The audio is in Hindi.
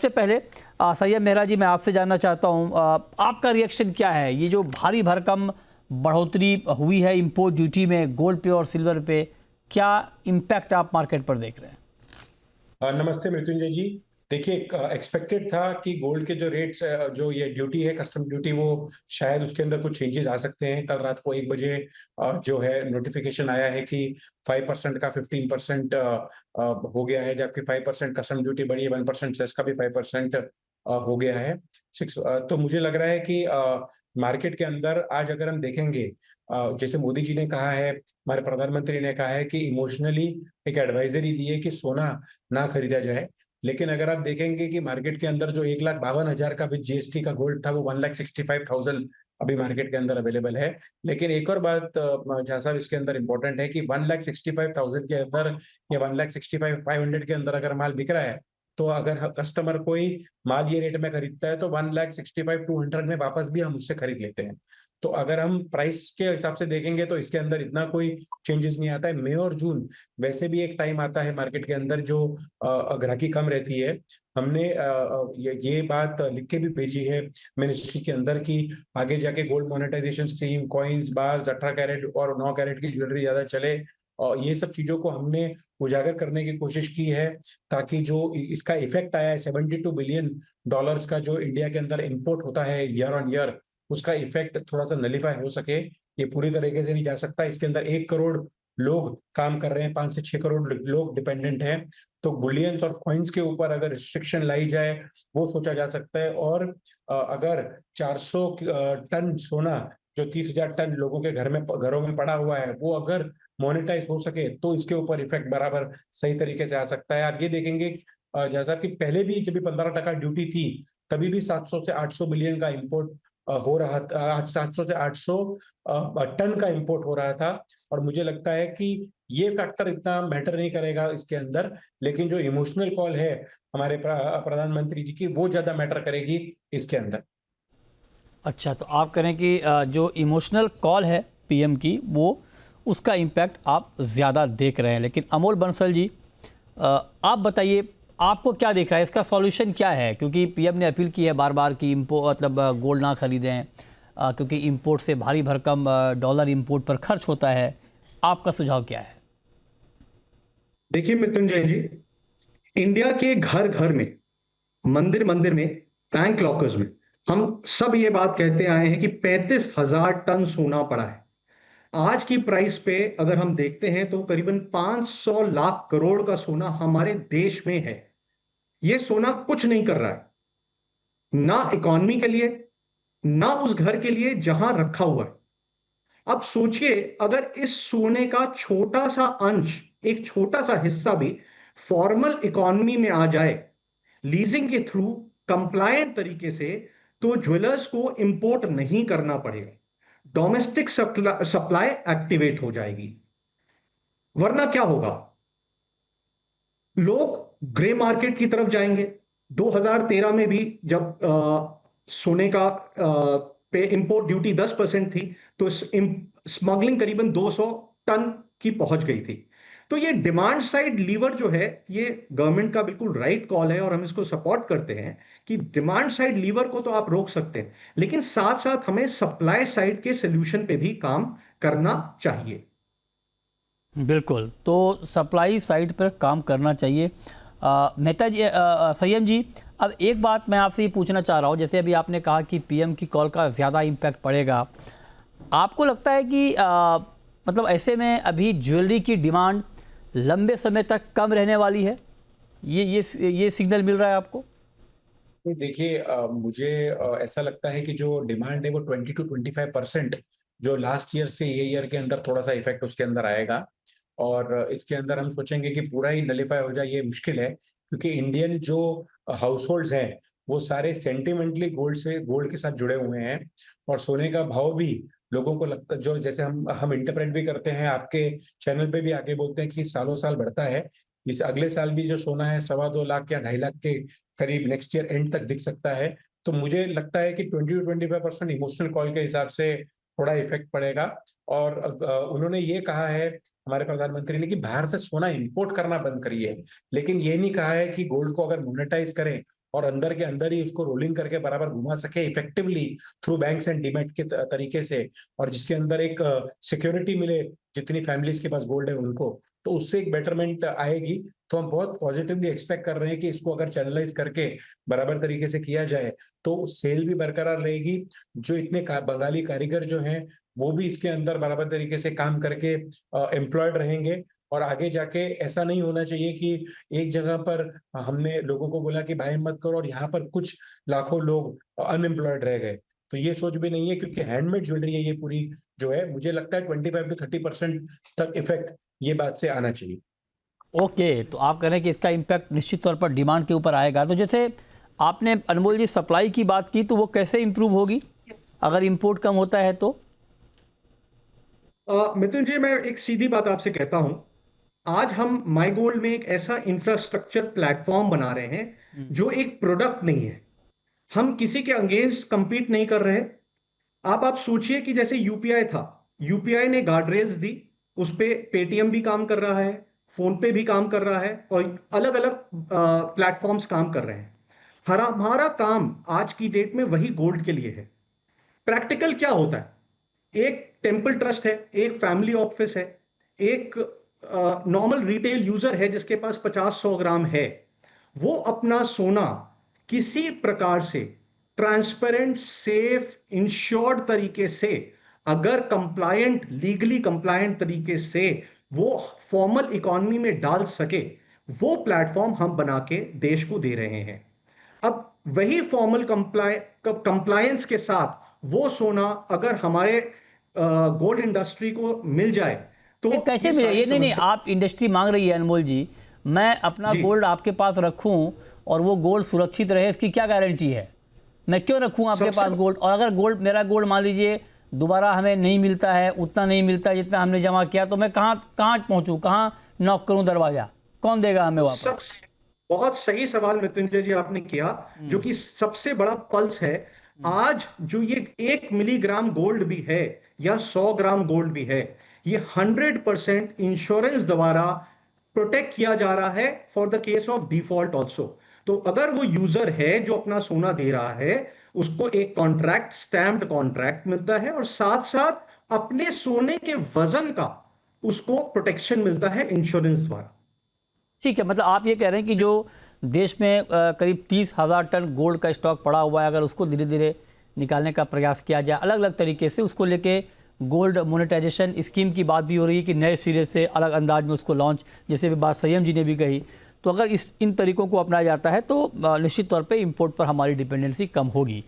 सबसे पहले सैयद मेहरा जी, मैं आपसे जानना चाहता हूं, आपका रिएक्शन क्या है? ये जो भारी भरकम बढ़ोतरी हुई है इंपोर्ट ड्यूटी में गोल्ड पे और सिल्वर पे, क्या इम्पैक्ट आप मार्केट पर देख रहे हैं? नमस्ते मृत्युंजय जी। देखिए, एक्सपेक्टेड था कि गोल्ड के जो रेट्स, जो ये ड्यूटी है, कस्टम ड्यूटी, वो शायद उसके अंदर कुछ चेंजेस आ सकते हैं। कल रात को 1 बजे जो है नोटिफिकेशन आया है कि 5% का 15% हो गया है, जबकि 5% कस्टम ड्यूटी बढ़ी है, 1% सेस का भी 5% हो गया है। तो मुझे लग रहा है कि मार्केट के अंदर आज अगर हम देखेंगे, जैसे मोदी जी ने कहा है, हमारे प्रधानमंत्री ने कहा है कि इमोशनली एक एडवाइजरी दी है कि सोना ना खरीदा जाए। लेकिन अगर आप देखेंगे कि मार्केट के अंदर जो 1,52,000 का विद जीएसटी का गोल्ड था, वो 1,65,000 अभी मार्केट के अंदर अवेलेबल है। लेकिन एक और बात जहाँ साहब इसके अंदर इम्पोर्टेंट है कि 1,65,000 के अंदर या 1,65,500 के अंदर अगर माल बिक रहा है, तो अगर कस्टमर कोई माल ये रेट में खरीदता है तो 1,65,200 में वापस भी हम उससे खरीद लेते हैं। तो अगर हम प्राइस के हिसाब से देखेंगे तो इसके अंदर इतना कोई चेंजेस नहीं आता है। मई और जून वैसे भी एक टाइम आता है मार्केट के अंदर जो ग्राहकी कम रहती है। हमने ये बात लिख के भी भेजी है मिनिस्ट्री के अंदर कि आगे जाके gold monetization scheme, coins, bars, 18 carat और 9 कैरेट की ज्वेलरी ज्यादा चले, और ये सब चीजों को हमने उजागर करने की कोशिश की है, ताकि जो इसका इफेक्ट आया है $72 बिलियन का, जो इंडिया के अंदर इंपोर्ट होता है ईयर ऑन ईयर, उसका इफेक्ट थोड़ा सा नलीफाई हो सके। ये पूरी तरीके से नहीं जा सकता। इसके अंदर 1 करोड़ लोग काम कर रहे हैं, 5 से 6 करोड़ लोग डिपेंडेंट हैं। तो बुलियंस और कॉइन्स के ऊपर अगर रिस्ट्रिक्शन लाई जाए, वो सोचा जा सकता है। और अगर 400 टन सोना, जो 30,000 टन लोगों के घरों में पड़ा हुआ है, वो अगर मोनेटाइज हो सके, तो इसके ऊपर इफेक्ट बराबर सही तरीके से आ सकता है। आप ये देखेंगे, जैसा कि पहले भी जब भी 15% ड्यूटी थी, तभी भी 700 से 800 बिलियन का इंपोर्ट हो रहा था। आज 700 से 800 टन का इंपोर्ट हो रहा था। और मुझे लगता है कि ये फैक्टर इतना मैटर नहीं करेगा इसके अंदर, लेकिन जो इमोशनल कॉल है हमारे प्रधानमंत्री जी की, वो ज्यादा मैटर करेगी इसके अंदर। अच्छा, तो आप करें कि जो इमोशनल कॉल है पीएम की, वो उसका इम्पैक्ट आप ज़्यादा देख रहे हैं। लेकिन अमोल बंसल जी, आप बताइए, आपको क्या दिख रहा है, इसका सॉल्यूशन क्या है? क्योंकि पीएम ने अपील की है बार बार कि मतलब गोल्ड ना खरीदें, क्योंकि इंपोर्ट से भारी भरकम डॉलर इंपोर्ट पर खर्च होता है। आपका सुझाव क्या है? देखिए मृत्युंजय जी, इंडिया के घर घर में, मंदिर मंदिर में, बैंक लॉकर्स में हम सब ये बात कहते आए हैं कि 35,000 टन सोना पड़ा है। आज की प्राइस पे अगर हम देखते हैं तो करीबन 500 लाख करोड़ का सोना हमारे देश में है। ये सोना कुछ नहीं कर रहा है, ना इकॉनमी के लिए, ना उस घर के लिए जहां रखा हुआ है। अब सोचिए, अगर इस सोने का छोटा सा अंश, एक छोटा सा हिस्सा भी फॉर्मल इकॉनमी में आ जाए, लीजिंग के थ्रू, कंप्लायंट तरीके से, तो ज्वेलर्स को इंपोर्ट नहीं करना पड़ेगा, डोमेस्टिक सप्लाई एक्टिवेट हो जाएगी। वरना क्या होगा? लोग ग्रे मार्केट की तरफ जाएंगे। 2013 में भी जब सोने का पे इंपोर्ट ड्यूटी 10% थी, तो स्मगलिंग करीबन 200 टन की पहुंच गई थी। तो ये डिमांड साइड लीवर जो है, ये गवर्नमेंट का बिल्कुल राइट कॉल है और हम इसको सपोर्ट करते हैं कि डिमांड साइड लीवर को तो आप रोक सकते हैं, लेकिन साथ साथ हमें सप्लाई साइड के सोल्यूशन पे भी काम करना चाहिए। बिल्कुल, तो सप्लाई साइड पर काम करना चाहिए। मेहता जी, संयम जी, अब एक बात मैं आपसे ये पूछना चाह रहा हूँ, जैसे अभी आपने कहा कि पीएम की कॉल का ज़्यादा इम्पैक्ट पड़ेगा। आपको लगता है कि मतलब ऐसे में अभी ज्वेलरी की डिमांड लंबे समय तक कम रहने वाली है? ये सिग्नल मिल रहा है आपको? तो देखिए, मुझे ऐसा लगता है कि जो डिमांड है वो 20 to 25% जो लास्ट ईयर से ये ईयर के अंदर थोड़ा सा इफेक्ट उसके अंदर आएगा। और इसके अंदर हम सोचेंगे कि पूरा ही नलीफाई हो जाए, ये मुश्किल है, क्योंकि इंडियन जो हाउस होल्ड्स हैं, वो सारे सेंटिमेंटली गोल्ड के साथ जुड़े हुए हैं। और सोने का भाव भी लोगों को लगता, जो जैसे हम इंटरप्रेट भी करते हैं, आपके चैनल पे भी आके बोलते हैं कि सालों साल बढ़ता है। इस अगले साल भी जो सोना है 2.25 लाख या 2.5 लाख के करीब नेक्स्ट ईयर एंड तक दिख सकता है। तो मुझे लगता है कि 20 to 25% इमोशनल कॉल के हिसाब से थोड़ा इफेक्ट पड़ेगा। और उन्होंने ये कहा है, हमारे प्रधानमंत्री ने, कि बाहर से सोना इंपोर्ट करना बंद करिए, लेकिन ये नहीं कहा है कि गोल्ड को अगर मोनेटाइज करें और अंदर के अंदर ही उसको रोलिंग करके बराबर घुमा सके effectively through banks and demat के तरीके से, और जिसके अंदर एक सिक्योरिटी मिले जितनी फैमिलीज के पास गोल्ड है उनको, तो उससे एक बेटरमेंट आएगी। तो हम बहुत पॉजिटिवली एक्सपेक्ट कर रहे हैं कि इसको अगर चैनलाइज करके बराबर तरीके से किया जाए तो सेल भी बरकरार रहेगी। जो इतने बंगाली कारीगर जो हैं वो भी इसके अंदर बराबर तरीके से काम करके एम्प्लॉयड रहेंगे, और आगे जाके ऐसा नहीं होना चाहिए कि एक जगह पर हमने लोगों को बोला कि भाई मत करो और यहाँ पर कुछ लाखों लोग अनएम्प्लॉयड रह गए। तो ये सोच भी नहीं है, क्योंकि हैंडमेड ज्वेलरी है ये पूरी जो है, मुझे लगता है 25 to 30% तक इफेक्ट ये बात से आना चाहिए। ओके, तो आप कह रहे हैं कि इसका इम्पैक्ट निश्चित तौर पर डिमांड के ऊपर आएगा। तो जैसे आपने अनमोल जी सप्लाई की बात की, तो वो कैसे इम्प्रूव होगी अगर इंपोर्ट कम होता है तो? मिथुन जी, मैं एक सीधी बात आपसे कहता हूं। आज हम माई गोल्ड में एक ऐसा इंफ्रास्ट्रक्चर प्लेटफॉर्म बना रहे हैं जो एक प्रोडक्ट नहीं है। हम किसी के अगेंस्ट compete नहीं कर रहे। आप सोचिए कि जैसे यूपीआई था, यूपीआई ने गार्ड रेल्स दी, उस पे पेटीएम भी काम कर रहा है, फोन पे भी काम कर रहा है, और अलग अलग प्लेटफॉर्म्स काम कर रहे हैं। हमारा काम आज की डेट में वही गोल्ड के लिए है। प्रैक्टिकल क्या होता है? एक टेम्पल ट्रस्ट है, एक फैमिली ऑफिस है, एक नॉर्मल रिटेल यूजर है जिसके पास 50-100 ग्राम है। वो अपना सोना किसी प्रकार से ट्रांसपेरेंट, सेफ, इंश्योर्ड तरीके से, अगर कंप्लायंट, लीगली कंप्लायंट तरीके से वो फॉर्मल इकोनॉमी में डाल सके, वो प्लेटफॉर्म हम बना के देश को दे रहे हैं। अब वही फॉर्मल कंप्लायंस के साथ वो सोना अगर हमारे गोल्ड इंडस्ट्री को मिल जाए तो ये कैसे मिले? ये नहीं, आप इंडस्ट्री मांग रही है अनमोल जी, मैं अपना गोल्ड आपके पास रखूं और वो गोल्ड सुरक्षित रहे, इसकी क्या गारंटी है? मैं क्यों रखूं आपके पास गोल्ड? और अगर मेरा गोल्ड मान लीजिए दोबारा हमें नहीं मिलता है, उतना नहीं मिलता है जितना हमने जमा किया, तो मैं कहाँ पहुंचूं, कहाँ नॉक करूं दरवाजा? कौन देगा हमें वापस? बहुत सही सवाल मृत्युंजय जी आपने किया, जो कि सबसे बड़ा पल्स है। आज जो ये 1 मिलीग्राम गोल्ड भी है या 100 ग्राम गोल्ड भी है, ये 100% इंश्योरेंस द्वारा प्रोटेक्ट किया जा रहा है for the case of default also. तो अगर वो यूजर है जो अपना सोना दे रहा है, उसको एक कॉन्ट्रैक्ट, स्टैम्प्ड कॉन्ट्रैक्ट मिलता है, और साथ साथ अपने सोने के वजन का उसको प्रोटेक्शन मिलता है इंश्योरेंस द्वारा। ठीक है, मतलब आप ये कह रहे हैं कि जो देश में करीब 30,000 टन गोल्ड का स्टॉक पड़ा हुआ है, अगर उसको धीरे धीरे निकालने का प्रयास किया जाए अलग अलग तरीके से, उसको लेके गोल्ड मोनेटाइजेशन स्कीम की बात भी हो रही है कि नए सिरे से अलग अंदाज में उसको लॉन्च, जैसे भी बात संयम जी ने भी कही, तो अगर इन तरीकों को अपनाया जाता है तो निश्चित तौर पे इंपोर्ट पर हमारी डिपेंडेंसी कम होगी।